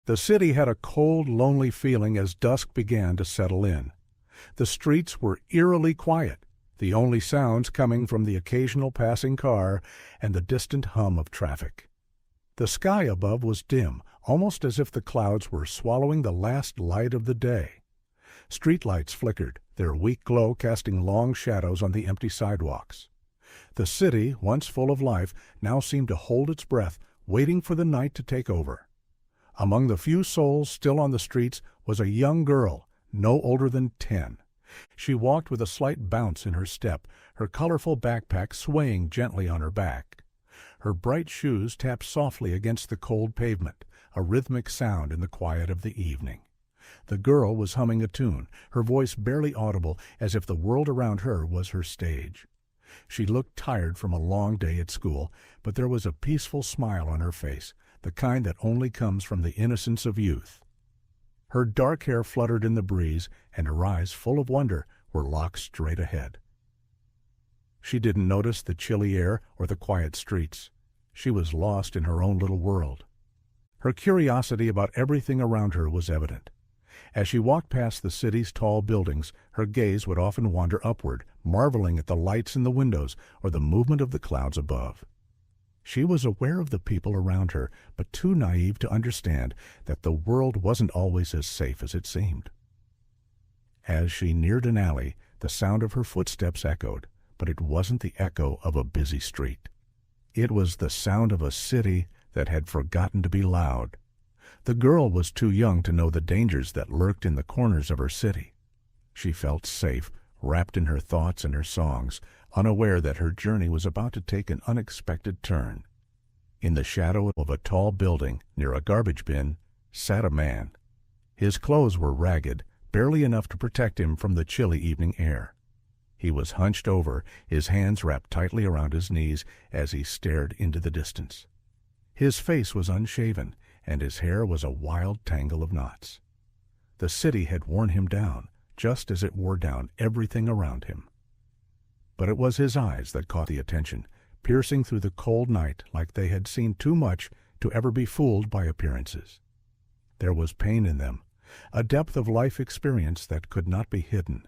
The city had a cold, lonely feeling as dusk began to settle in. The streets were eerily quiet, the only sounds coming from the occasional passing car and the distant hum of traffic. The sky above was dim, almost as if the clouds were swallowing the last light of the day. Streetlights flickered, their weak glow casting long shadows on the empty sidewalks. The city, once full of life, now seemed to hold its breath, waiting for the night to take over. Among the few souls still on the streets was a young girl, no older than 10. She walked with a slight bounce in her step, her colorful backpack swaying gently on her back. Her bright shoes tapped softly against the cold pavement, a rhythmic sound in the quiet of the evening. The girl was humming a tune, her voice barely audible, as if the world around her was her stage. She looked tired from a long day at school, but there was a peaceful smile on her face, the kind that only comes from the innocence of youth. Her dark hair fluttered in the breeze, and her eyes, full of wonder, were locked straight ahead. She didn't notice the chilly air or the quiet streets. She was lost in her own little world. Her curiosity about everything around her was evident. As she walked past the city's tall buildings, her gaze would often wander upward, marveling at the lights in the windows or the movement of the clouds above. She was aware of the people around her, but too naive to understand that the world wasn't always as safe as it seemed. As she neared an alley, the sound of her footsteps echoed, but it wasn't the echo of a busy street. It was the sound of a city that had forgotten to be loud. The girl was too young to know the dangers that lurked in the corners of her city. She felt safe, wrapped in her thoughts and her songs, unaware that her journey was about to take an unexpected turn. In the shadow of a tall building near a garbage bin sat a man. His clothes were ragged, barely enough to protect him from the chilly evening air. He was hunched over, his hands wrapped tightly around his knees as he stared into the distance. His face was unshaven, and his hair was a wild tangle of knots. The city had worn him down, just as it wore down everything around him. But it was his eyes that caught the attention, piercing through the cold night like they had seen too much to ever be fooled by appearances. There was pain in them, a depth of life experience that could not be hidden.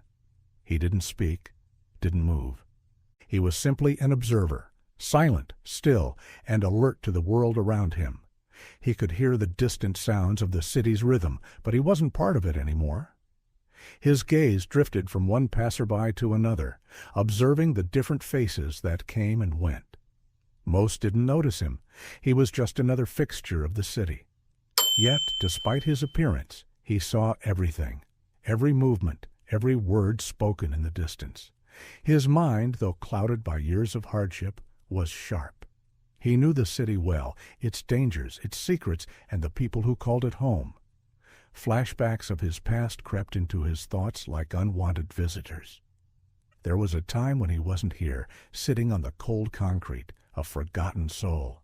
He didn't speak, didn't move. He was simply an observer, silent, still, and alert to the world around him. He could hear the distant sounds of the city's rhythm, but he wasn't part of it anymore. His gaze drifted from one passerby to another, observing the different faces that came and went. Most didn't notice him. He was just another fixture of the city. Yet, despite his appearance, he saw everything, every movement, every word spoken in the distance. His mind, though clouded by years of hardship, was sharp. He knew the city well, its dangers, its secrets, and the people who called it home. Flashbacks of his past crept into his thoughts like unwanted visitors. There was a time when he wasn't here, sitting on the cold concrete, a forgotten soul.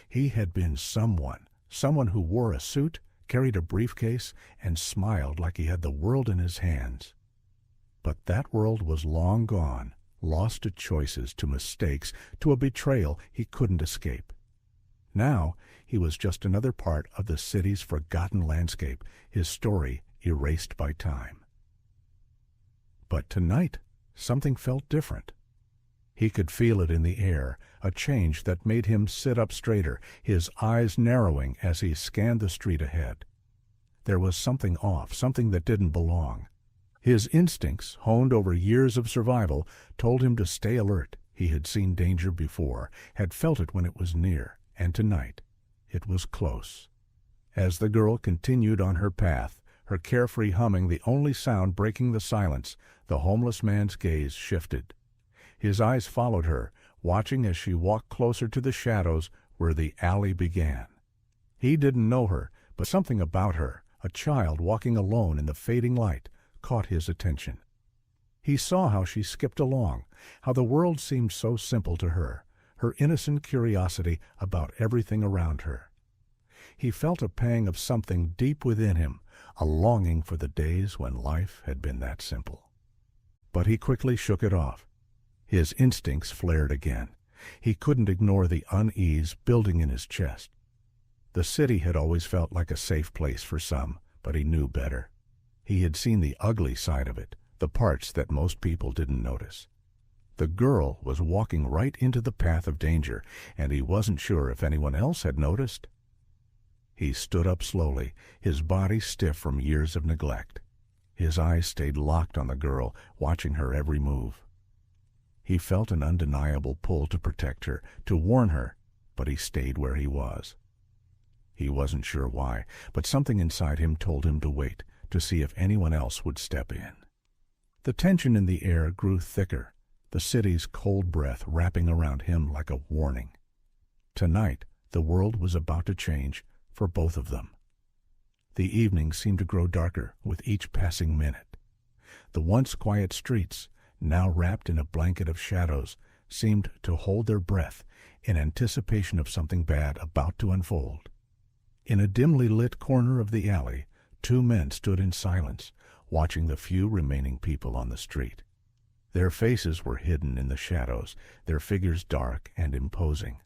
He had been someone who wore a suit, carried a briefcase, and smiled like he had the world in his hands. But that world was long gone, lost to choices, to mistakes, to a betrayal he couldn't escape. Now he was just another part of the city's forgotten landscape, his story erased by time. But tonight, something felt different. He could feel it in the air, a change that made him sit up straighter, his eyes narrowing as he scanned the street ahead. There was something off, something that didn't belong. His instincts, honed over years of survival, told him to stay alert. He had seen danger before, had felt it when it was near, and tonight it was close. As the girl continued on her path, her carefree humming the only sound breaking the silence, the homeless man's gaze shifted. His eyes followed her, watching as she walked closer to the shadows where the alley began. He didn't know her, but something about her, a child walking alone in the fading light, caught his attention. He saw how she skipped along, how the world seemed so simple to her, her innocent curiosity about everything around her. He felt a pang of something deep within him, a longing for the days when life had been that simple. But he quickly shook it off. His instincts flared again. He couldn't ignore the unease building in his chest. The city had always felt like a safe place for some, but he knew better. He had seen the ugly side of it, the parts that most people didn't notice. The girl was walking right into the path of danger, and he wasn't sure if anyone else had noticed. He stood up slowly, his body stiff from years of neglect. His eyes stayed locked on the girl, watching her every move. He felt an undeniable pull to protect her, to warn her, but he stayed where he was. He wasn't sure why, but something inside him told him to wait, to see if anyone else would step in. The tension in the air grew thicker, the city's cold breath wrapping around him like a warning. Tonight, the world was about to change for both of them. The evening seemed to grow darker with each passing minute. The once quiet streets, now wrapped in a blanket of shadows, seemed to hold their breath in anticipation of something bad about to unfold. In a dimly lit corner of the alley, two men stood in silence, watching the few remaining people on the street. Their faces were hidden in the shadows, their figures dark and imposing.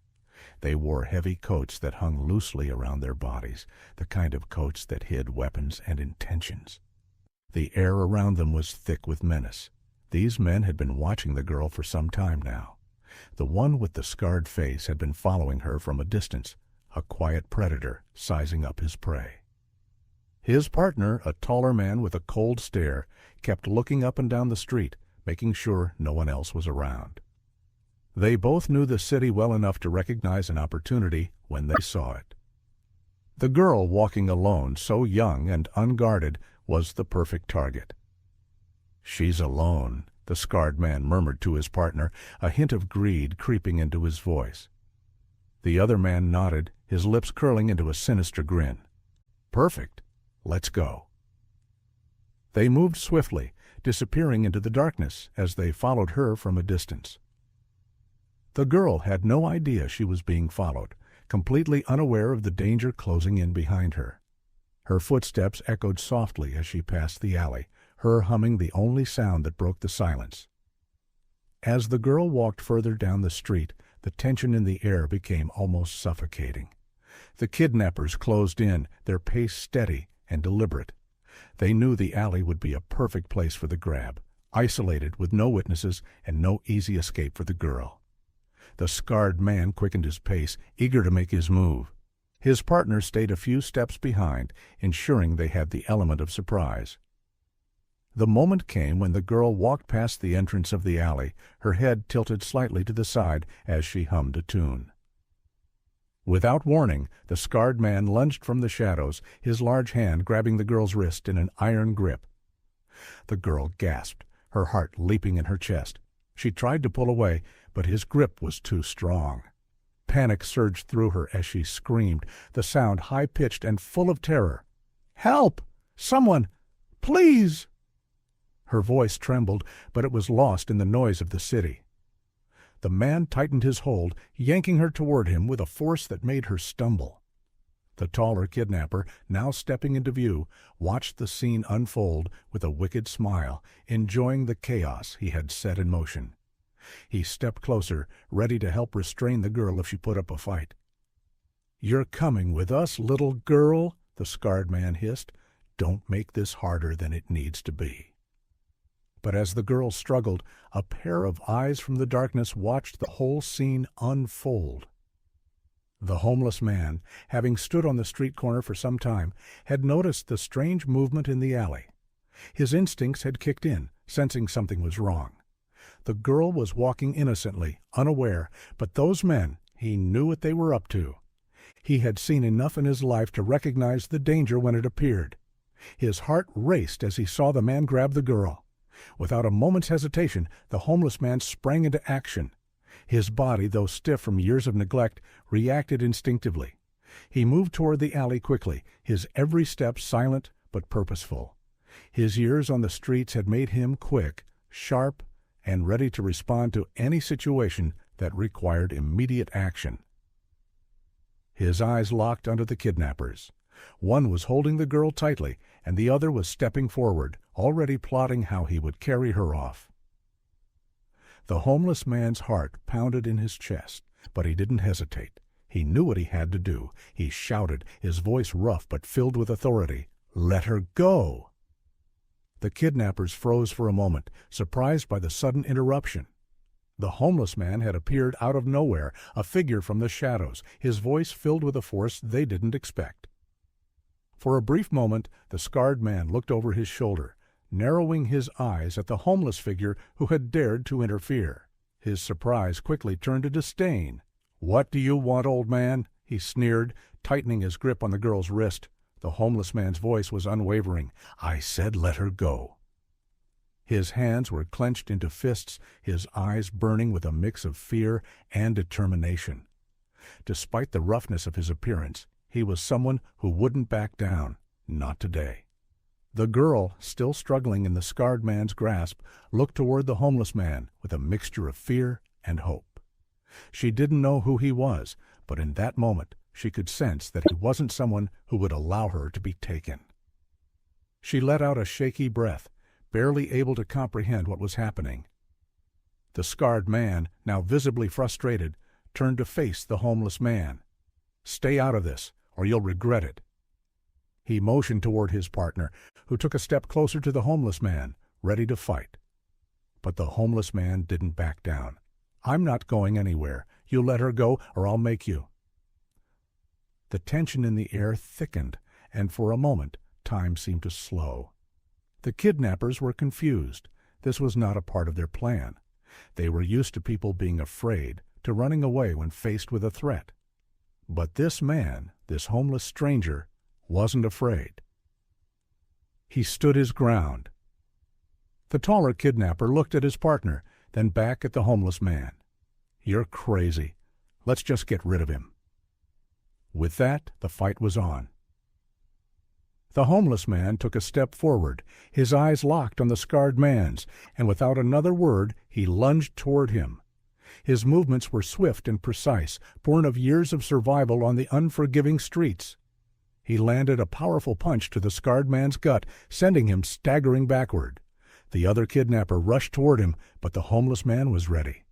They wore heavy coats that hung loosely around their bodies, the kind of coats that hid weapons and intentions. The air around them was thick with menace. These men had been watching the girl for some time now. The one with the scarred face had been following her from a distance, a quiet predator sizing up his prey. His partner, a taller man with a cold stare, kept looking up and down the street, making sure no one else was around. They both knew the city well enough to recognize an opportunity when they saw it. The girl walking alone, so young and unguarded, was the perfect target. "She's alone," the scarred man murmured to his partner, a hint of greed creeping into his voice. The other man nodded, his lips curling into a sinister grin. "Perfect. Let's go." They moved swiftly, disappearing into the darkness as they followed her from a distance. The girl had no idea she was being followed, completely unaware of the danger closing in behind her. Her footsteps echoed softly as she passed the alley, her humming the only sound that broke the silence. As the girl walked further down the street, the tension in the air became almost suffocating. The kidnappers closed in, their pace steady and deliberate. They knew the alley would be a perfect place for the grab, isolated with no witnesses and no easy escape for the girl. The scarred man quickened his pace, eager to make his move. His partner stayed a few steps behind, ensuring they had the element of surprise. The moment came when the girl walked past the entrance of the alley, her head tilted slightly to the side as she hummed a tune. Without warning, the scarred man lunged from the shadows, his large hand grabbing the girl's wrist in an iron grip. The girl gasped, her heart leaping in her chest. She tried to pull away, but his grip was too strong. Panic surged through her as she screamed, the sound high-pitched and full of terror. "Help! Someone! Please!" Her voice trembled, but it was lost in the noise of the city. The man tightened his hold, yanking her toward him with a force that made her stumble. The taller kidnapper, now stepping into view, watched the scene unfold with a wicked smile, enjoying the chaos he had set in motion. He stepped closer, ready to help restrain the girl if she put up a fight. "You're coming with us, little girl," the scarred man hissed. "Don't make this harder than it needs to be." But as the girl struggled, a pair of eyes from the darkness watched the whole scene unfold. The homeless man, having stood on the street corner for some time, had noticed the strange movement in the alley. His instincts had kicked in, sensing something was wrong. The girl was walking innocently, unaware, but those men, he knew what they were up to. He had seen enough in his life to recognize the danger when it appeared. His heart raced as he saw the man grab the girl. Without a moment's hesitation, the homeless man sprang into action. His body, though stiff from years of neglect, reacted instinctively. He moved toward the alley quickly, his every step silent but purposeful. His years on the streets had made him quick, sharp, and ready to respond to any situation that required immediate action. His eyes locked onto the kidnappers. One was holding the girl tightly, and the other was stepping forward, already plotting how he would carry her off. The homeless man's heart pounded in his chest, but he didn't hesitate. He knew what he had to do. He shouted, his voice rough but filled with authority. "Let her go!" The kidnappers froze for a moment, surprised by the sudden interruption. The homeless man had appeared out of nowhere, a figure from the shadows, his voice filled with a force they didn't expect. For a brief moment, the scarred man looked over his shoulder, narrowing his eyes at the homeless figure who had dared to interfere. His surprise quickly turned to disdain. "What do you want, old man?" he sneered, tightening his grip on the girl's wrist. The homeless man's voice was unwavering. "I said let her go." His hands were clenched into fists, his eyes burning with a mix of fear and determination. Despite the roughness of his appearance, he was someone who wouldn't back down. Not today. The girl, still struggling in the scarred man's grasp, looked toward the homeless man with a mixture of fear and hope. She didn't know who he was, but in that moment she could sense that he wasn't someone who would allow her to be taken. She let out a shaky breath, barely able to comprehend what was happening. The scarred man, now visibly frustrated, turned to face the homeless man. "Stay out of this, or you'll regret it." He motioned toward his partner, who took a step closer to the homeless man, ready to fight. But the homeless man didn't back down. "I'm not going anywhere. You let her go, or I'll make you." The tension in the air thickened, and for a moment time seemed to slow. The kidnappers were confused. This was not a part of their plan. They were used to people being afraid, to running away when faced with a threat. But this man, this homeless stranger, wasn't afraid. He stood his ground. The taller kidnapper looked at his partner, then back at the homeless man. "You're crazy. Let's just get rid of him." With that, the fight was on. The homeless man took a step forward, his eyes locked on the scarred man's, and without another word he lunged toward him. His movements were swift and precise, born of years of survival on the unforgiving streets. He landed a powerful punch to the scarred man's gut, sending him staggering backward. The other kidnapper rushed toward him, but the homeless man was ready.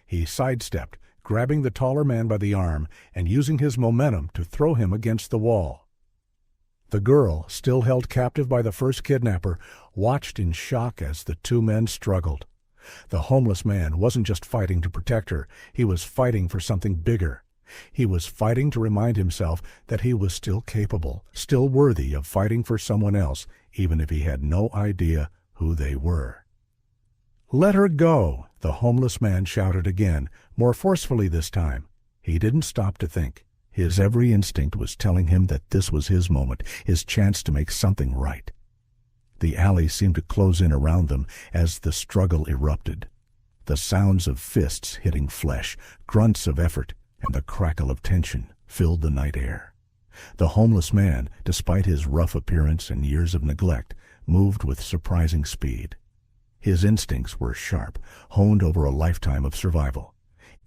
He sidestepped, grabbing the taller man by the arm and using his momentum to throw him against the wall. The girl, still held captive by the first kidnapper, watched in shock as the two men struggled. The homeless man wasn't just fighting to protect her, he was fighting for something bigger. He was fighting to remind himself that he was still capable, still worthy of fighting for someone else, even if he had no idea who they were. "Let her go," the homeless man shouted again, more forcefully this time. He didn't stop to think. His every instinct was telling him that this was his moment, his chance to make something right. The alley seemed to close in around them as the struggle erupted. The sounds of fists hitting flesh, grunts of effort, and the crackle of tension filled the night air. The homeless man, despite his rough appearance and years of neglect, moved with surprising speed. His instincts were sharp, honed over a lifetime of survival.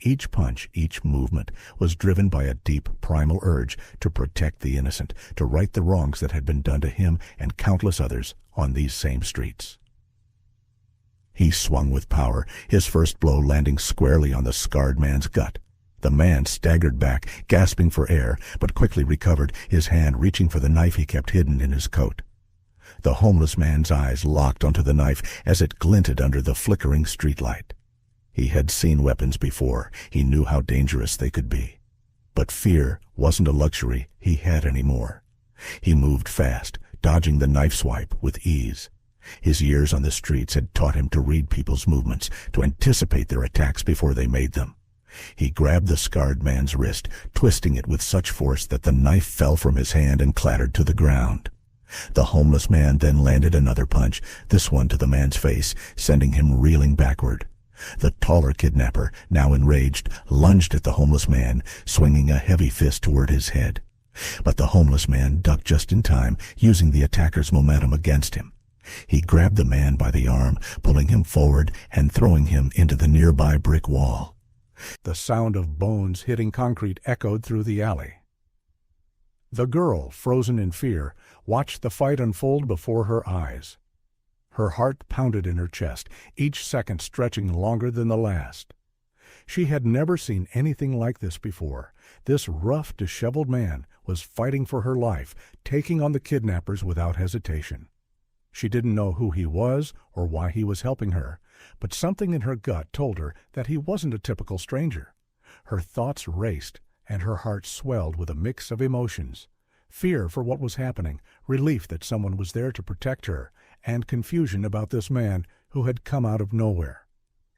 Each punch, each movement, was driven by a deep, primal urge to protect the innocent, to right the wrongs that had been done to him and countless others on these same streets. He swung with power, his first blow landing squarely on the scarred man's gut. The man staggered back, gasping for air, but quickly recovered, his hand reaching for the knife he kept hidden in his coat. The homeless man's eyes locked onto the knife as it glinted under the flickering streetlight. He had seen weapons before. He knew how dangerous they could be. But fear wasn't a luxury he had anymore. He moved fast, dodging the knife swipe with ease. His years on the streets had taught him to read people's movements, to anticipate their attacks before they made them. He grabbed the scarred man's wrist, twisting it with such force that the knife fell from his hand and clattered to the ground. The homeless man then landed another punch, this one to the man's face, sending him reeling backward. The taller kidnapper, now enraged, lunged at the homeless man, swinging a heavy fist toward his head. But the homeless man ducked just in time, using the attacker's momentum against him. He grabbed the man by the arm, pulling him forward and throwing him into the nearby brick wall. The sound of bones hitting concrete echoed through the alley. The girl, frozen in fear, watched the fight unfold before her eyes. Her heart pounded in her chest, each second stretching longer than the last. She had never seen anything like this before. This rough, disheveled man was fighting for her life, taking on the kidnappers without hesitation. She didn't know who he was or why he was helping her, but something in her gut told her that he wasn't a typical stranger. Her thoughts raced, and her heart swelled with a mix of emotions: fear for what was happening, relief that someone was there to protect her, and confusion about this man who had come out of nowhere.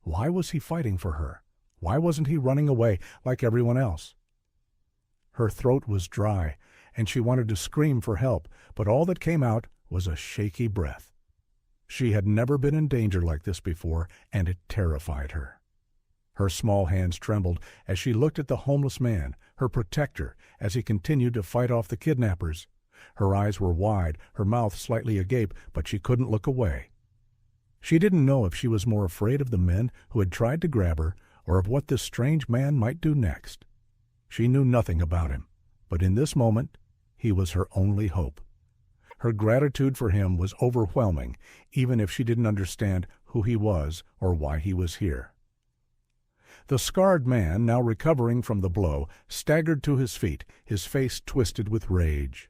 Why was he fighting for her? Why wasn't he running away like everyone else? Her throat was dry, and she wanted to scream for help, but all that came out was a shaky breath. She had never been in danger like this before, and it terrified her. Her small hands trembled as she looked at the homeless man, her protector, as he continued to fight off the kidnappers. Her eyes were wide, her mouth slightly agape, but she couldn't look away. She didn't know if she was more afraid of the men who had tried to grab her or of what this strange man might do next. She knew nothing about him, but in this moment he was her only hope. Her gratitude for him was overwhelming, even if she didn't understand who he was or why he was here. The scarred man, now recovering from the blow, staggered to his feet, his face twisted with rage.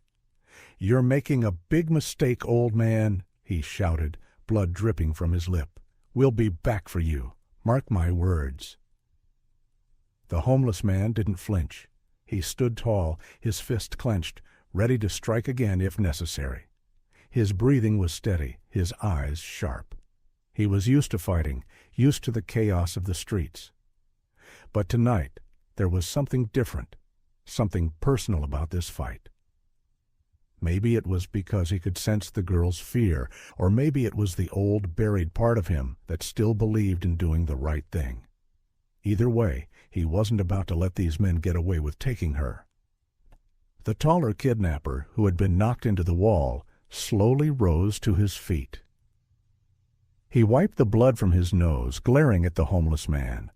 "You're making a big mistake, old man," he shouted, blood dripping from his lip. "We'll be back for you. Mark my words." The homeless man didn't flinch. He stood tall, his fist clenched, ready to strike again if necessary. His breathing was steady, his eyes sharp. He was used to fighting, used to the chaos of the streets. But tonight there was something different, something personal about this fight. Maybe it was because he could sense the girl's fear, or maybe it was the old, buried part of him that still believed in doing the right thing. Either way, he wasn't about to let these men get away with taking her. The taller kidnapper, who had been knocked into the wall, slowly rose to his feet. He wiped the blood from his nose, glaring at the homeless man.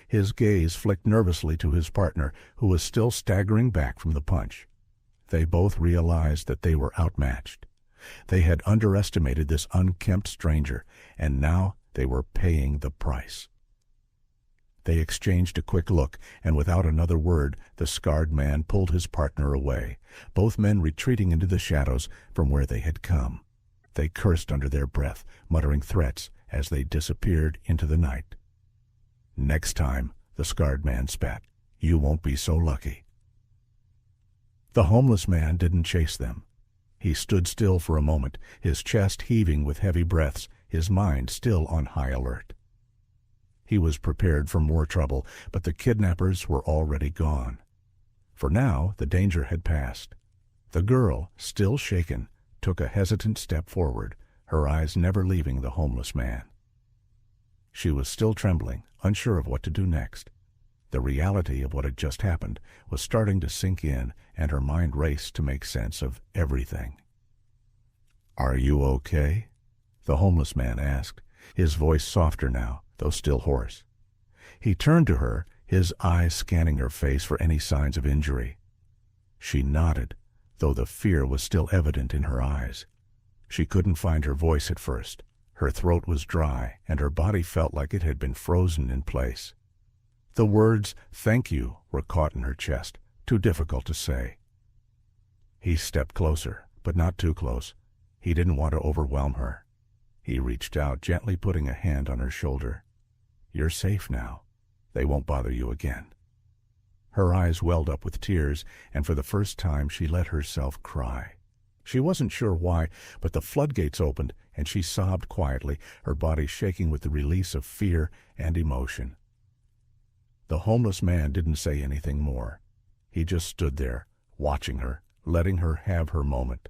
His gaze flicked nervously to his partner, who was still staggering back from the punch. They both realized that they were outmatched. They had underestimated this unkempt stranger, and now they were paying the price. They exchanged a quick look, and without another word, the scarred man pulled his partner away, both men retreating into the shadows from where they had come. They cursed under their breath, muttering threats as they disappeared into the night. "Next time," the scarred man spat, "you won't be so lucky." The homeless man didn't chase them. He stood still for a moment, his chest heaving with heavy breaths, his mind still on high alert. He was prepared for more trouble, but the kidnappers were already gone. For now, the danger had passed. The girl, still shaken, took a hesitant step forward, her eyes never leaving the homeless man. She was still trembling, unsure of what to do next. The reality of what had just happened was starting to sink in, and her mind raced to make sense of everything. "Are you okay?" the homeless man asked, his voice softer now, though still hoarse. He turned to her, his eyes scanning her face for any signs of injury. She nodded, though the fear was still evident in her eyes. She couldn't find her voice at first. Her throat was dry, and her body felt like it had been frozen in place. The words, "thank you," were caught in her chest, too difficult to say. He stepped closer, but not too close. He didn't want to overwhelm her. He reached out, gently putting a hand on her shoulder. "You're safe now. They won't bother you again." Her eyes welled up with tears, and for the first time she let herself cry. She wasn't sure why, but the floodgates opened, and she sobbed quietly, her body shaking with the release of fear and emotion. The homeless man didn't say anything more. He just stood there, watching her, letting her have her moment.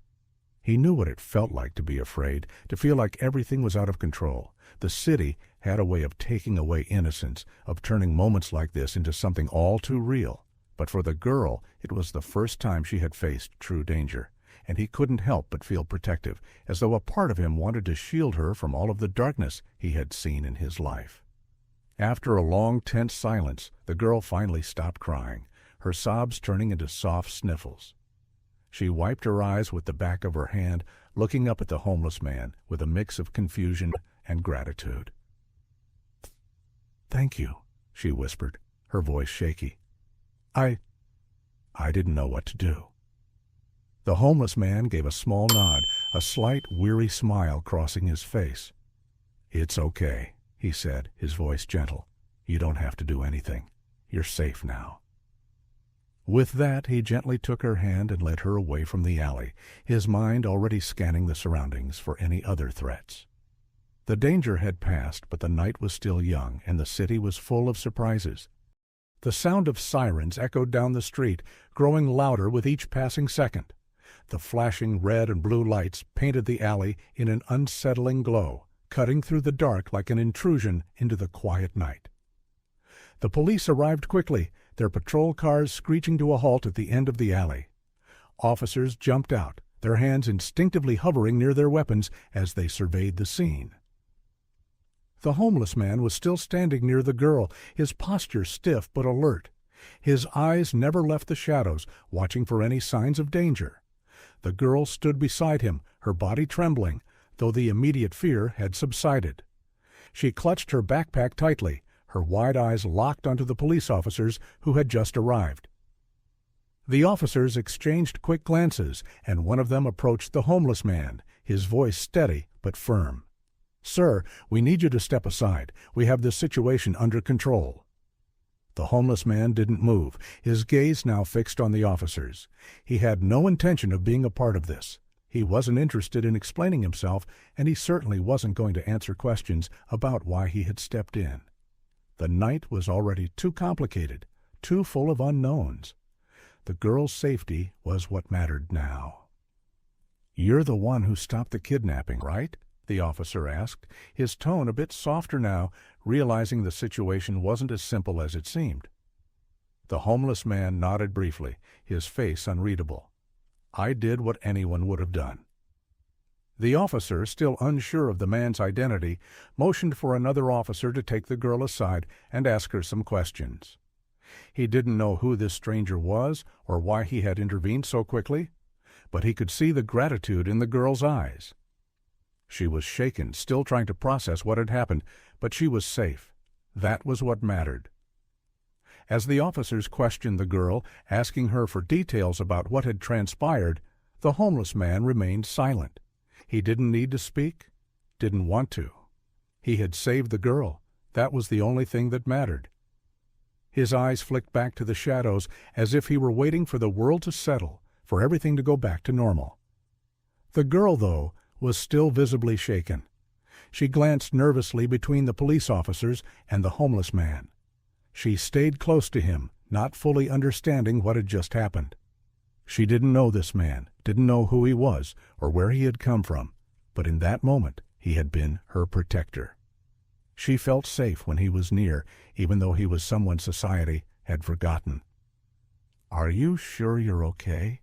He knew what it felt like to be afraid, to feel like everything was out of control. The city had a way of taking away innocence, of turning moments like this into something all too real. But for the girl, it was the first time she had faced true danger, and he couldn't help but feel protective, as though a part of him wanted to shield her from all of the darkness he had seen in his life. After a long, tense silence, the girl finally stopped crying, her sobs turning into soft sniffles. She wiped her eyes with the back of her hand, looking up at the homeless man with a mix of confusion and gratitude. "Thank you," she whispered, her voice shaky. I didn't know what to do." The homeless man gave a small nod, a slight, weary smile crossing his face. "It's okay," he said, his voice gentle. "You don't have to do anything. You're safe now." With that, he gently took her hand and led her away from the alley, his mind already scanning the surroundings for any other threats. The danger had passed, but the night was still young, and the city was full of surprises. The sound of sirens echoed down the street, growing louder with each passing second. The flashing red and blue lights painted the alley in an unsettling glow, cutting through the dark like an intrusion into the quiet night. The police arrived quickly, their patrol cars screeching to a halt at the end of the alley. Officers jumped out, their hands instinctively hovering near their weapons as they surveyed the scene. The homeless man was still standing near the girl, his posture stiff but alert. His eyes never left the shadows, watching for any signs of danger. The girl stood beside him, her body trembling, though the immediate fear had subsided. She clutched her backpack tightly, her wide eyes locked onto the police officers who had just arrived. The officers exchanged quick glances, and one of them approached the homeless man, his voice steady but firm. "Sir, we need you to step aside. We have this situation under control." The homeless man didn't move, his gaze now fixed on the officers. He had no intention of being a part of this. He wasn't interested in explaining himself, and he certainly wasn't going to answer questions about why he had stepped in. The night was already too complicated, too full of unknowns. The girl's safety was what mattered now. "You're the one who stopped the kidnapping, right?" the officer asked, his tone a bit softer now, realizing the situation wasn't as simple as it seemed. The homeless man nodded briefly, his face unreadable. "I did what anyone would have done." The officer, still unsure of the man's identity, motioned for another officer to take the girl aside and ask her some questions. He didn't know who this stranger was or why he had intervened so quickly, but he could see the gratitude in the girl's eyes. She was shaken, still trying to process what had happened, but she was safe. That was what mattered. As the officers questioned the girl, asking her for details about what had transpired, the homeless man remained silent. He didn't need to speak, didn't want to. He had saved the girl. That was the only thing that mattered. His eyes flicked back to the shadows as if he were waiting for the world to settle, for everything to go back to normal. The girl, though, was still visibly shaken. She glanced nervously between the police officers and the homeless man. She stayed close to him, not fully understanding what had just happened. She didn't know this man, didn't know who he was or where he had come from, but in that moment he had been her protector. She felt safe when he was near, even though he was someone society had forgotten. "Are you sure you're okay?"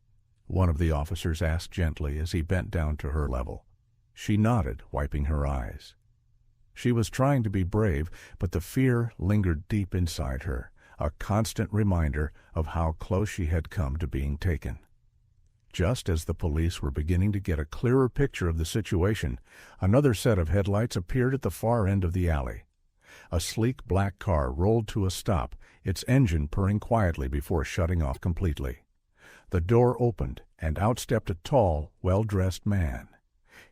one of the officers asked gently as he bent down to her level. She nodded, wiping her eyes. She was trying to be brave, but the fear lingered deep inside her, a constant reminder of how close she had come to being taken. Just as the police were beginning to get a clearer picture of the situation, another set of headlights appeared at the far end of the alley. A sleek black car rolled to a stop, its engine purring quietly before shutting off completely. The door opened, and out stepped a tall, well-dressed man.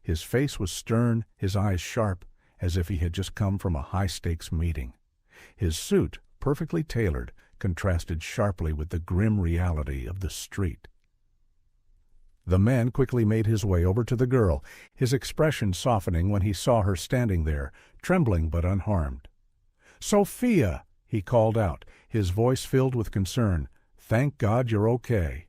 His face was stern, his eyes sharp, as if he had just come from a high-stakes meeting. His suit, perfectly tailored, contrasted sharply with the grim reality of the street. The man quickly made his way over to the girl, his expression softening when he saw her standing there, trembling but unharmed. "Sophia!" he called out, his voice filled with concern. "Thank God you're okay."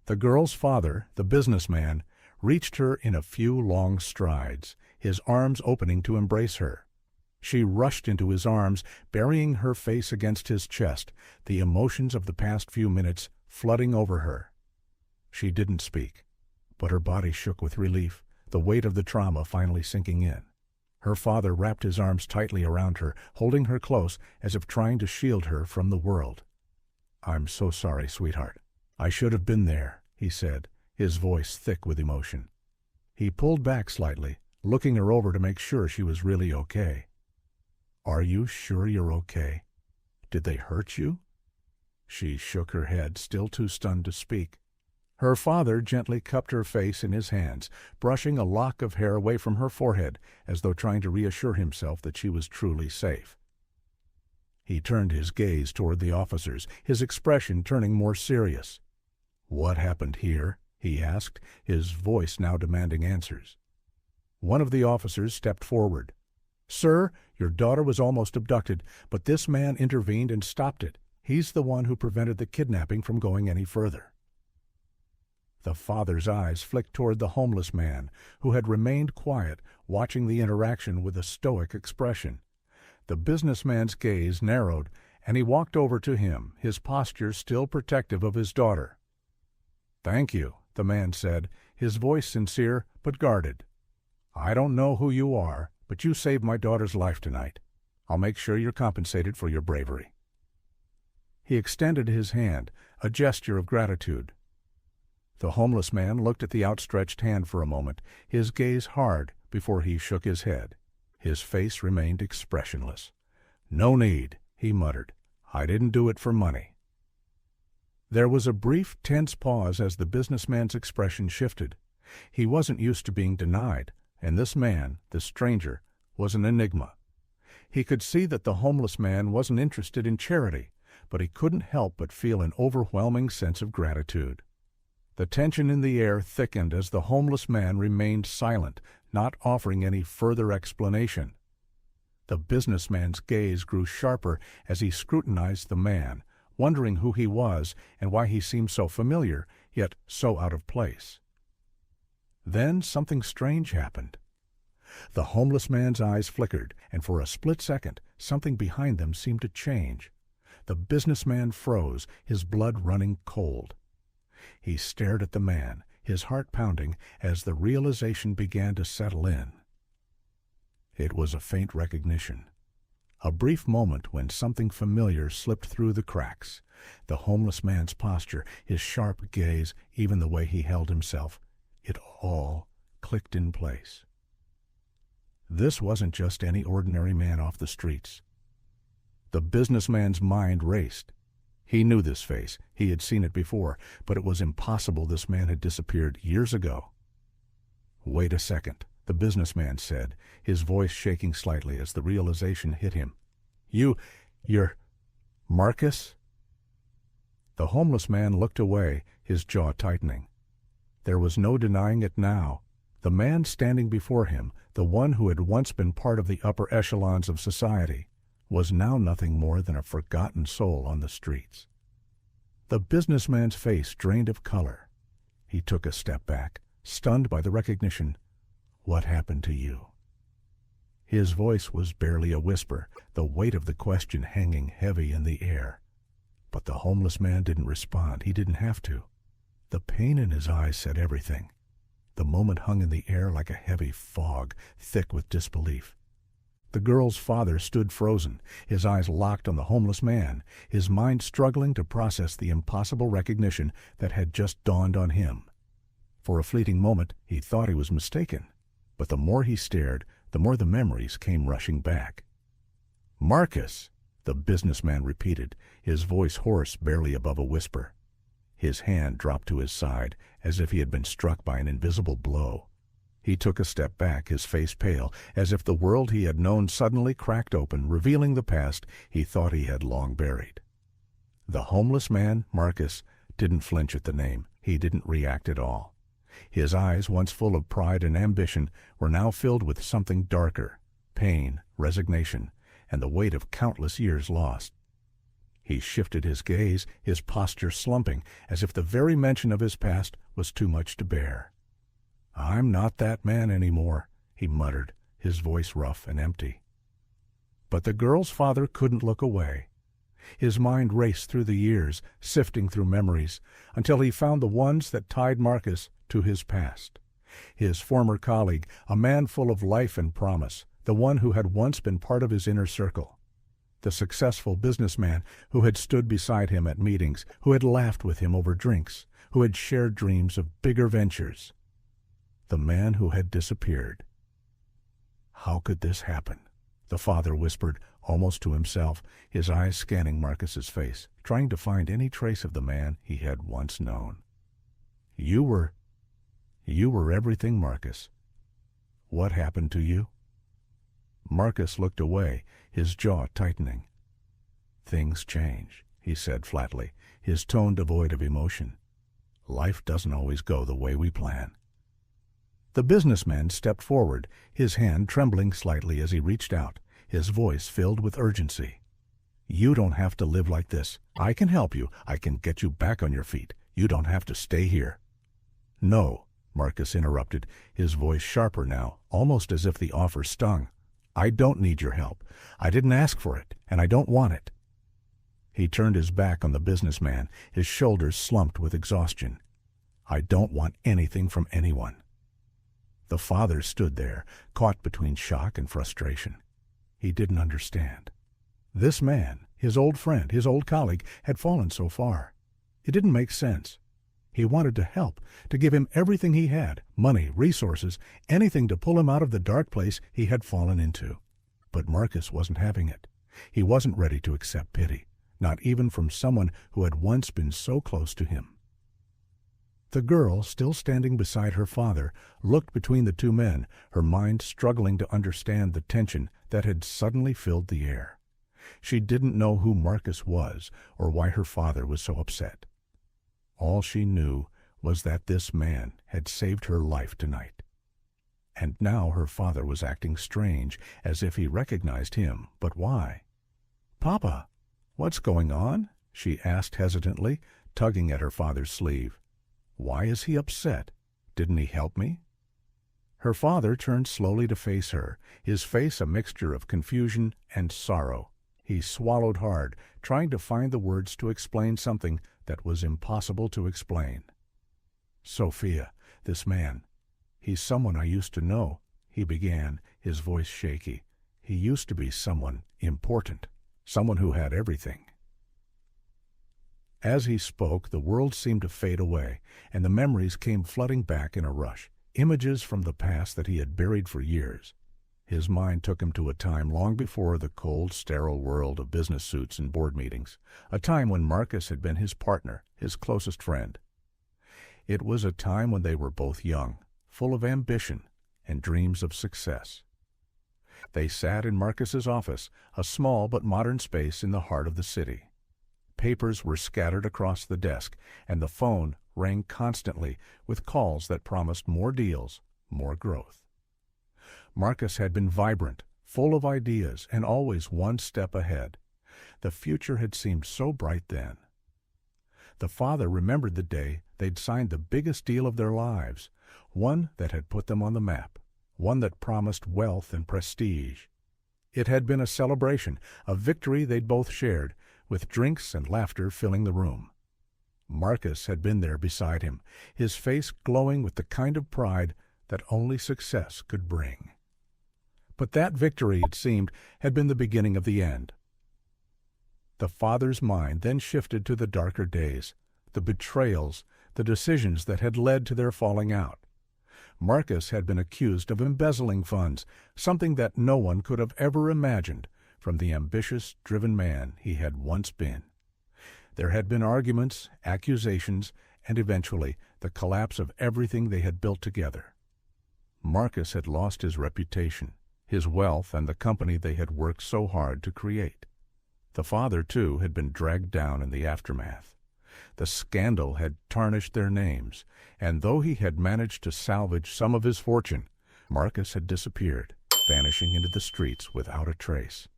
The girl's father, the businessman, reached her in a few long strides, his arms opening to embrace her. She rushed into his arms, burying her face against his chest, the emotions of the past few minutes flooding over her. She didn't speak, but her body shook with relief, the weight of the trauma finally sinking in. Her father wrapped his arms tightly around her, holding her close as if trying to shield her from the world. "I'm so sorry, sweetheart. I should have been there," he said, his voice thick with emotion. He pulled back slightly, looking her over to make sure she was really okay. "Are you sure you're okay? Did they hurt you?" She shook her head, still too stunned to speak. Her father gently cupped her face in his hands, brushing a lock of hair away from her forehead, as though trying to reassure himself that she was truly safe. He turned his gaze toward the officers, his expression turning more serious. "What happened here?" he asked, his voice now demanding answers. One of the officers stepped forward. "Sir, your daughter was almost abducted, but this man intervened and stopped it. He's the one who prevented the kidnapping from going any further." The father's eyes flicked toward the homeless man, who had remained quiet, watching the interaction with a stoic expression. The businessman's gaze narrowed, and he walked over to him, his posture still protective of his daughter. "Thank you," the man said, his voice sincere but guarded. "I don't know who you are, but you saved my daughter's life tonight. I'll make sure you're compensated for your bravery." He extended his hand, a gesture of gratitude. The homeless man looked at the outstretched hand for a moment, his gaze hard, before he shook his head. His face remained expressionless. "No need," he muttered. "I didn't do it for money." There was a brief, tense pause as the businessman's expression shifted. He wasn't used to being denied, and this man, this stranger, was an enigma. He could see that the homeless man wasn't interested in charity, but he couldn't help but feel an overwhelming sense of gratitude. The tension in the air thickened as the homeless man remained silent, not offering any further explanation. The businessman's gaze grew sharper as he scrutinized the man, wondering who he was and why he seemed so familiar, yet so out of place. Then something strange happened. The homeless man's eyes flickered, and for a split second, something behind them seemed to change. The businessman froze, his blood running cold. He stared at the man, his heart pounding, as the realization began to settle in. It was a faint recognition. A brief moment when something familiar slipped through the cracks. The homeless man's posture, his sharp gaze, even the way he held himself, it all clicked in place. This wasn't just any ordinary man off the streets. The businessman's mind raced. He knew this face. He had seen it before, but it was impossible this man had disappeared years ago. "Wait a second," the businessman said, his voice shaking slightly as the realization hit him. You're Marcus?" The homeless man looked away, his jaw tightening. There was no denying it now. The man standing before him, the one who had once been part of the upper echelons of society, was now nothing more than a forgotten soul on the streets. The businessman's face drained of color. He took a step back, stunned by the recognition. "What happened to you?" His voice was barely a whisper, the weight of the question hanging heavy in the air. But the homeless man didn't respond. He didn't have to. The pain in his eyes said everything. The moment hung in the air like a heavy fog, thick with disbelief. The girl's father stood frozen, his eyes locked on the homeless man, his mind struggling to process the impossible recognition that had just dawned on him. For a fleeting moment, he thought he was mistaken, but the more he stared, the more the memories came rushing back. "Marcus," the businessman repeated, his voice hoarse, barely above a whisper. His hand dropped to his side, as if he had been struck by an invisible blow. He took a step back, his face pale, as if the world he had known suddenly cracked open, revealing the past he thought he had long buried. The homeless man, Marcus, didn't flinch at the name. He didn't react at all. His eyes, once full of pride and ambition, were now filled with something darker, pain, resignation, and the weight of countless years lost. He shifted his gaze, his posture slumping, as if the very mention of his past was too much to bear. "I'm not that man anymore," he muttered, his voice rough and empty. But the girl's father couldn't look away. His mind raced through the years, sifting through memories, until he found the ones that tied Marcus to his past. His former colleague, a man full of life and promise, the one who had once been part of his inner circle. The successful businessman who had stood beside him at meetings, who had laughed with him over drinks, who had shared dreams of bigger ventures. The man who had disappeared. "How could this happen?" the father whispered, almost to himself, his eyes scanning Marcus's face, trying to find any trace of the man he had once known. You were everything, Marcus. What happened to you?" Marcus looked away, his jaw tightening. "Things change," he said flatly, his tone devoid of emotion. "Life doesn't always go the way we plan." The businessman stepped forward, his hand trembling slightly as he reached out, his voice filled with urgency. "You don't have to live like this. I can help you. I can get you back on your feet. You don't have to stay here." "No," Marcus interrupted, his voice sharper now, almost as if the offer stung. "I don't need your help. I didn't ask for it, and I don't want it." He turned his back on the businessman, his shoulders slumped with exhaustion. "I don't want anything from anyone." The father stood there, caught between shock and frustration. He didn't understand. This man, his old friend, his old colleague, had fallen so far. It didn't make sense. He wanted to help, to give him everything he had, money, resources, anything to pull him out of the dark place he had fallen into. But Marcus wasn't having it. He wasn't ready to accept pity, not even from someone who had once been so close to him. The girl, still standing beside her father, looked between the two men, her mind struggling to understand the tension that had suddenly filled the air. She didn't know who Marcus was or why her father was so upset. All she knew was that this man had saved her life tonight. And now her father was acting strange, as if he recognized him. But why? "Papa, what's going on?" she asked hesitantly, tugging at her father's sleeve. "Why is he upset? Didn't he help me?" Her father turned slowly to face her, his face a mixture of confusion and sorrow. He swallowed hard, trying to find the words to explain something that was impossible to explain. "Sophia, this man, he's someone I used to know," he began, his voice shaky. "He used to be someone important, someone who had everything." As he spoke, the world seemed to fade away, and the memories came flooding back in a rush, images from the past that he had buried for years. His mind took him to a time long before the cold, sterile world of business suits and board meetings, a time when Marcus had been his partner, his closest friend. It was a time when they were both young, full of ambition and dreams of success. They sat in Marcus's office, a small but modern space in the heart of the city. Papers were scattered across the desk, and the phone rang constantly with calls that promised more deals, more growth. Marcus had been vibrant, full of ideas, and always one step ahead. The future had seemed so bright then. The father remembered the day they'd signed the biggest deal of their lives, one that had put them on the map, one that promised wealth and prestige. It had been a celebration, a victory they'd both shared, with drinks and laughter filling the room. Marcus had been there beside him, his face glowing with the kind of pride that only success could bring. But that victory, it seemed, had been the beginning of the end. The father's mind then shifted to the darker days, the betrayals, the decisions that had led to their falling out. Marcus had been accused of embezzling funds, something that no one could have ever imagined from the ambitious, driven man he had once been. There had been arguments, accusations, and eventually the collapse of everything they had built together. Marcus had lost his reputation, his wealth, and the company they had worked so hard to create. The father, too, had been dragged down in the aftermath. The scandal had tarnished their names, and though he had managed to salvage some of his fortune, Marcus had disappeared, vanishing into the streets without a trace.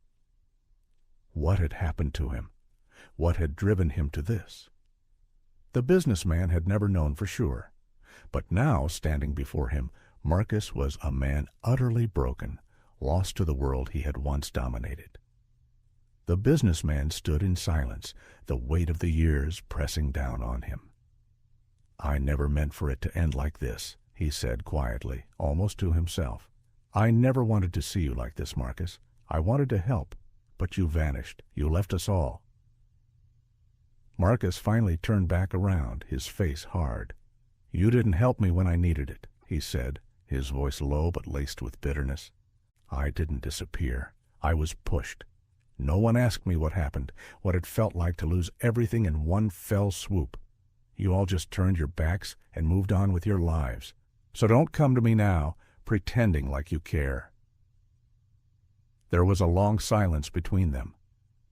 What had happened to him? What had driven him to this? The businessman had never known for sure. But now, standing before him, Marcus was a man utterly broken, lost to the world he had once dominated. The businessman stood in silence, the weight of the years pressing down on him. "I never meant for it to end like this," he said quietly, almost to himself. "I never wanted to see you like this, Marcus. I wanted to help, but you vanished. You left us all." Marcus finally turned back around, his face hard. "You didn't help me when I needed it," he said, his voice low but laced with bitterness. "I didn't disappear. I was pushed. No one asked me what happened, what it felt like to lose everything in one fell swoop. You all just turned your backs and moved on with your lives. So don't come to me now, pretending like you care." There was a long silence between them.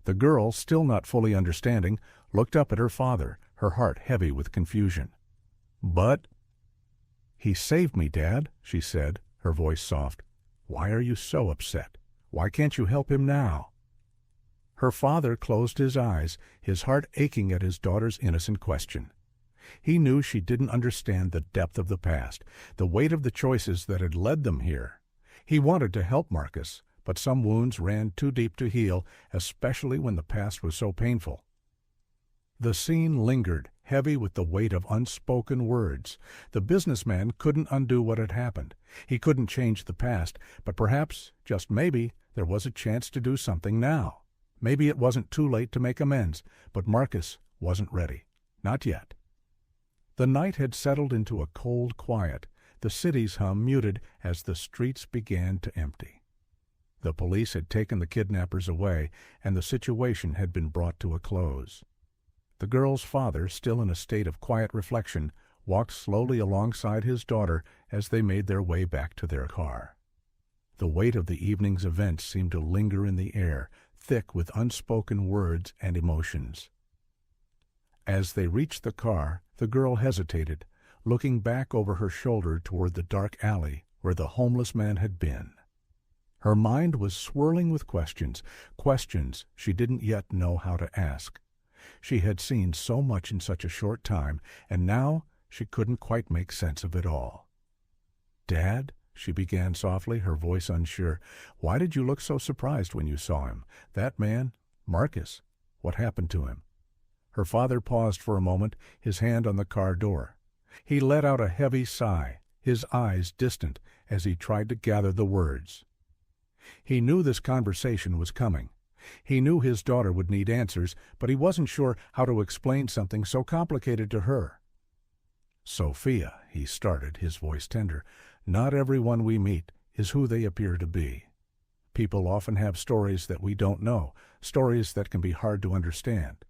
The girl, still not fully understanding, looked up at her father, her heart heavy with confusion. "But—" "He saved me, Dad," she said, her voice soft. "Why are you so upset? Why can't you help him now?" Her father closed his eyes, his heart aching at his daughter's innocent question. He knew she didn't understand the depth of the past, the weight of the choices that had led them here. He wanted to help Marcus, but some wounds ran too deep to heal, especially when the past was so painful. The scene lingered, heavy with the weight of unspoken words. The businessman couldn't undo what had happened. He couldn't change the past, but perhaps, just maybe, there was a chance to do something now. Maybe it wasn't too late to make amends, but Marcus wasn't ready. Not yet. The night had settled into a cold quiet, the city's hum muted as the streets began to empty. The police had taken the kidnappers away, and the situation had been brought to a close. The girl's father, still in a state of quiet reflection, walked slowly alongside his daughter as they made their way back to their car. The weight of the evening's events seemed to linger in the air, thick with unspoken words and emotions. As they reached the car, the girl hesitated, looking back over her shoulder toward the dark alley where the homeless man had been. Her mind was swirling with questions she didn't yet know how to ask. She had seen so much in such a short time, and now she couldn't quite make sense of it all. "Dad," she began softly, her voice unsure, "why did you look so surprised when you saw him? That man, Marcus, what happened to him?" Her father paused for a moment, his hand on the car door. He let out a heavy sigh, his eyes distant as he tried to gather the words. He knew this conversation was coming. He knew his daughter would need answers, but he wasn't sure how to explain something so complicated to her. "Sophia," he started, his voice tender, "not everyone we meet is who they appear to be. People often have stories that we don't know, stories that can be hard to understand.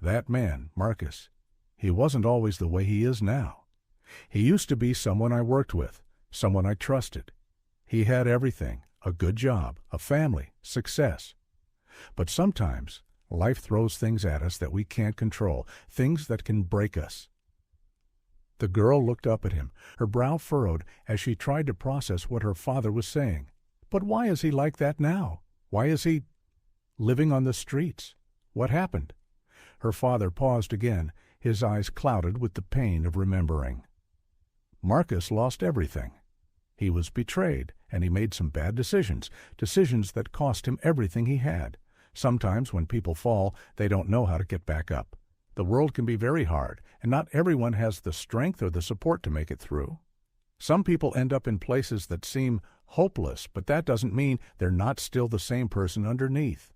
That man, Marcus, he wasn't always the way he is now. He used to be someone I worked with, someone I trusted. He had everything, a good job, a family, success. But sometimes life throws things at us that we can't control, things that can break us." The girl looked up at him, her brow furrowed as she tried to process what her father was saying. "But why is he like that now? Why is he living on the streets? What happened?" Her father paused again, his eyes clouded with the pain of remembering. "Marcus lost everything. He was betrayed, and he made some bad decisions that cost him everything he had. Sometimes when people fall, they don't know how to get back up. The world can be very hard, and not everyone has the strength or the support to make it through. Some people end up in places that seem hopeless, but that doesn't mean they're not still the same person underneath."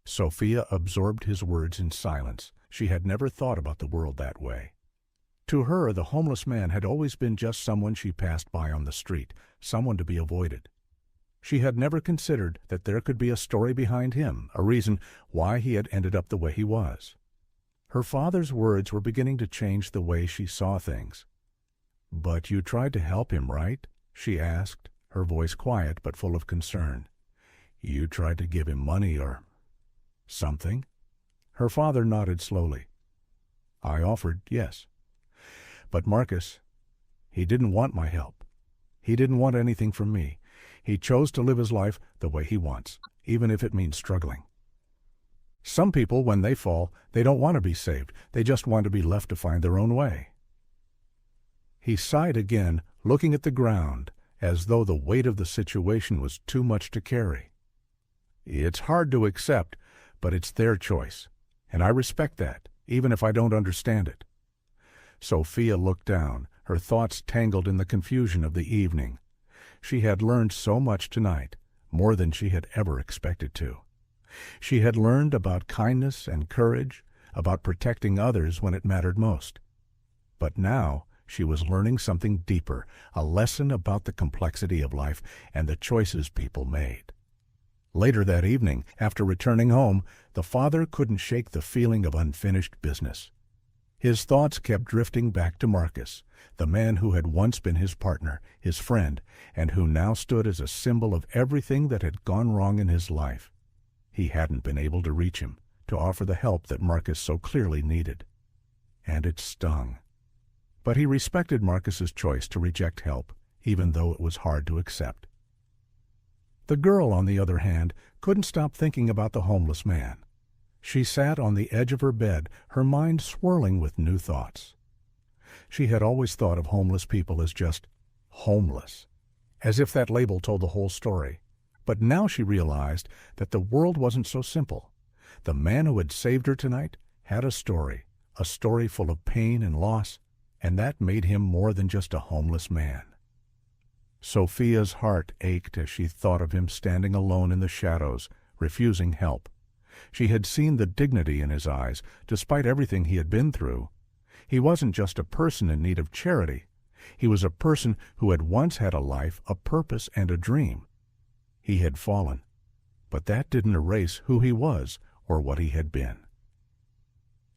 Sophia absorbed his words in silence. She had never thought about the world that way. To her, the homeless man had always been just someone she passed by on the street, someone to be avoided. She had never considered that there could be a story behind him, a reason why he had ended up the way he was. Her father's words were beginning to change the way she saw things. "But you tried to help him, right?" she asked, her voice quiet but full of concern. "You tried to give him money or something?" Her father nodded slowly. "I offered, yes. But Marcus, he didn't want my help. He didn't want anything from me. He chose to live his life the way he wants, even if it means struggling. Some people, when they fall, they don't want to be saved. They just want to be left to find their own way." He sighed again, looking at the ground, as though the weight of the situation was too much to carry. "It's hard to accept, but it's their choice, and I respect that, even if I don't understand it." Sophia looked down, her thoughts tangled in the confusion of the evening. She had learned so much tonight, more than she had ever expected to. She had learned about kindness and courage, about protecting others when it mattered most. But now she was learning something deeper, a lesson about the complexity of life and the choices people made. Later that evening, after returning home, the father couldn't shake the feeling of unfinished business. His thoughts kept drifting back to Marcus, the man who had once been his partner, his friend, and who now stood as a symbol of everything that had gone wrong in his life. He hadn't been able to reach him, to offer the help that Marcus so clearly needed. And it stung. But he respected Marcus's choice to reject help, even though it was hard to accept. The girl, on the other hand, couldn't stop thinking about the homeless man. She sat on the edge of her bed, her mind swirling with new thoughts. She had always thought of homeless people as just homeless, as if that label told the whole story. But now she realized that the world wasn't so simple. The man who had saved her tonight had a story full of pain and loss, and that made him more than just a homeless man. Sophia's heart ached as she thought of him standing alone in the shadows, refusing help. She had seen the dignity in his eyes, despite everything he had been through. He wasn't just a person in need of charity. He was a person who had once had a life, a purpose, and a dream. He had fallen, but that didn't erase who he was or what he had been.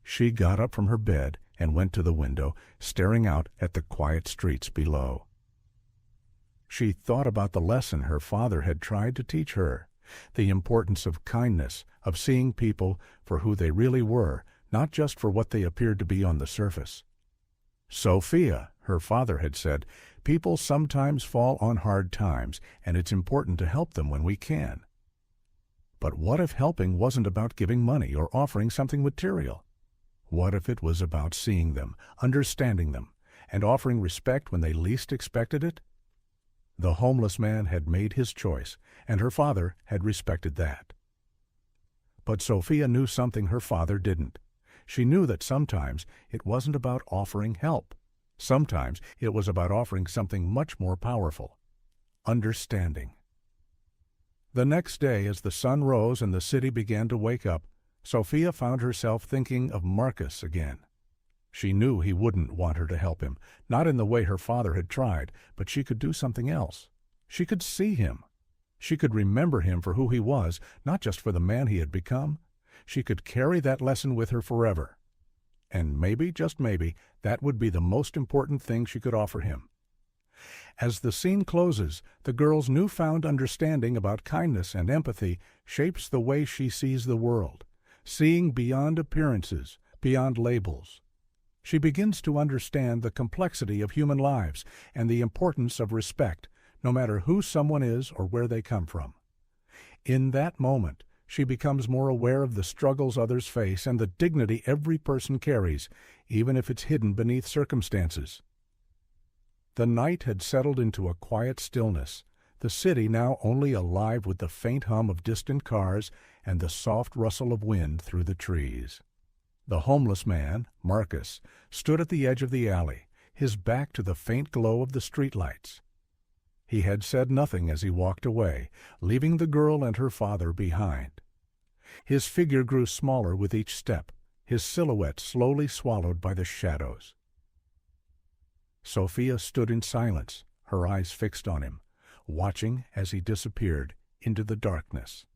She got up from her bed and went to the window, staring out at the quiet streets below. She thought about the lesson her father had tried to teach her, the importance of kindness, of seeing people for who they really were, not just for what they appeared to be on the surface. Sophia, her father had said, people sometimes fall on hard times, and it's important to help them when we can. But what if helping wasn't about giving money or offering something material? What if it was about seeing them, understanding them, and offering respect when they least expected it? The homeless man had made his choice, and her father had respected that. But Sophia knew something her father didn't. She knew that sometimes it wasn't about offering help. Sometimes it was about offering something much more powerful: understanding. The next day, as the sun rose and the city began to wake up, Sophia found herself thinking of Marcus again. She knew he wouldn't want her to help him, not in the way her father had tried, but she could do something else. She could see him. She could remember him for who he was, not just for the man he had become. She could carry that lesson with her forever. And maybe, just maybe, that would be the most important thing she could offer him. As the scene closes, the girl's newfound understanding about kindness and empathy shapes the way she sees the world, seeing beyond appearances, beyond labels. She begins to understand the complexity of human lives and the importance of respect, no matter who someone is or where they come from. In that moment, she becomes more aware of the struggles others face and the dignity every person carries, even if it's hidden beneath circumstances. The night had settled into a quiet stillness, the city now only alive with the faint hum of distant cars and the soft rustle of wind through the trees. The homeless man, Marcus, stood at the edge of the alley, his back to the faint glow of the streetlights. He had said nothing as he walked away, leaving the girl and her father behind. His figure grew smaller with each step, his silhouette slowly swallowed by the shadows. Sophia stood in silence, her eyes fixed on him, watching as he disappeared into the darkness.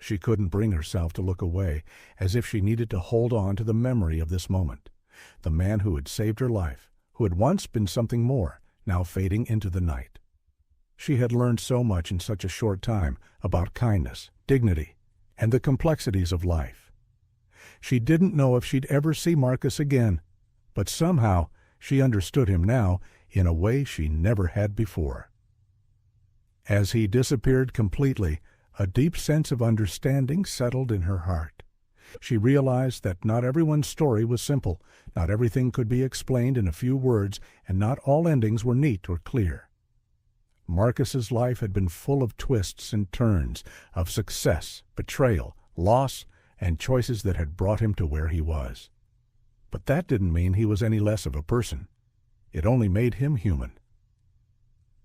She couldn't bring herself to look away, as if she needed to hold on to the memory of this moment, the man who had saved her life, who had once been something more, now fading into the night. She had learned so much in such a short time about kindness, dignity, and the complexities of life. She didn't know if she'd ever see Marcus again, but somehow she understood him now in a way she never had before. As he disappeared completely, a deep sense of understanding settled in her heart. She realized that not everyone's story was simple, not everything could be explained in a few words, and not all endings were neat or clear. Marcus's life had been full of twists and turns, of success, betrayal, loss, and choices that had brought him to where he was. But that didn't mean he was any less of a person. It only made him human.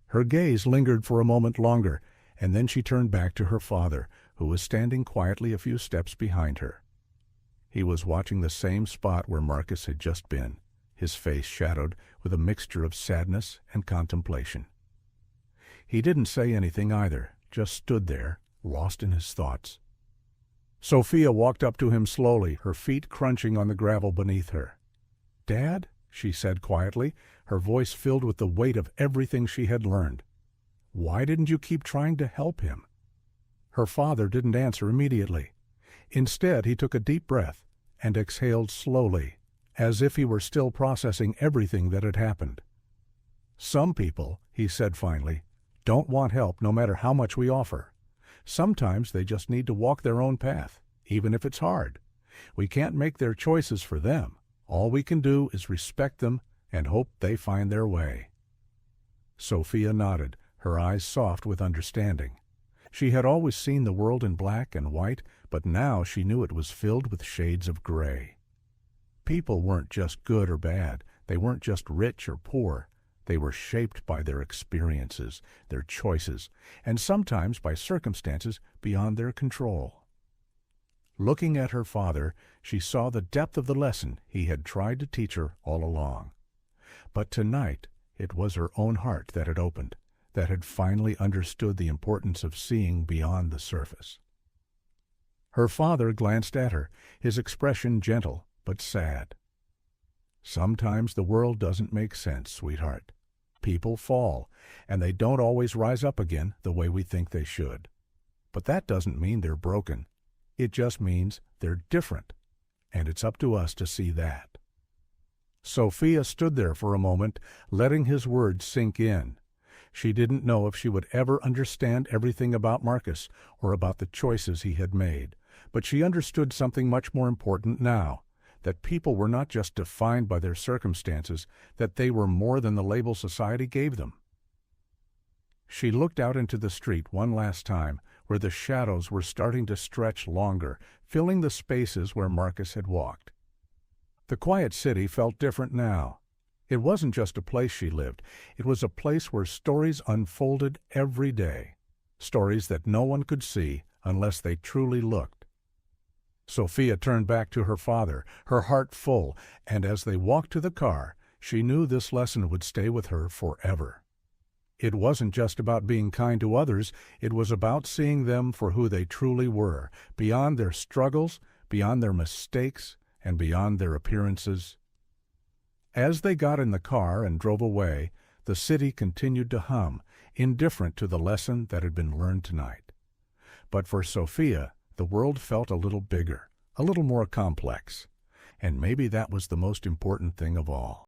Her gaze lingered for a moment longer, and then she turned back to her father, who was standing quietly a few steps behind her. He was watching the same spot where Marcus had just been, his face shadowed with a mixture of sadness and contemplation. He didn't say anything either, just stood there, lost in his thoughts. Sophia walked up to him slowly, her feet crunching on the gravel beneath her. "Dad?" she said quietly, her voice filled with the weight of everything she had learned. "Why didn't you keep trying to help him?" Her father didn't answer immediately. Instead, he took a deep breath and exhaled slowly, as if he were still processing everything that had happened. "Some people," he said finally, "don't want help no matter how much we offer. Sometimes they just need to walk their own path, even if it's hard. We can't make their choices for them. All we can do is respect them and hope they find their way." Sophia nodded, her eyes soft with understanding. She had always seen the world in black and white, but now she knew it was filled with shades of gray. People weren't just good or bad. They weren't just rich or poor. They were shaped by their experiences, their choices, and sometimes by circumstances beyond their control. Looking at her father, she saw the depth of the lesson he had tried to teach her all along. But tonight it was her own heart that had opened, that had finally understood the importance of seeing beyond the surface. Her father glanced at her, his expression gentle but sad. "Sometimes the world doesn't make sense, sweetheart. People fall, and they don't always rise up again the way we think they should. But that doesn't mean they're broken. It just means they're different, and it's up to us to see that." Sophia stood there for a moment, letting his words sink in. She didn't know if she would ever understand everything about Marcus or about the choices he had made, but she understood something much more important now, that people were not just defined by their circumstances, that they were more than the label society gave them. She looked out into the street one last time, where the shadows were starting to stretch longer, filling the spaces where Marcus had walked. The quiet city felt different now. It wasn't just a place she lived. It was a place where stories unfolded every day, stories that no one could see unless they truly looked. Sophia turned back to her father, her heart full, and as they walked to the car, she knew this lesson would stay with her forever. It wasn't just about being kind to others, it was about seeing them for who they truly were, beyond their struggles, beyond their mistakes, and beyond their appearances. As they got in the car and drove away, the city continued to hum, indifferent to the lesson that had been learned tonight. But for Sophia, the world felt a little bigger, a little more complex, and maybe that was the most important thing of all.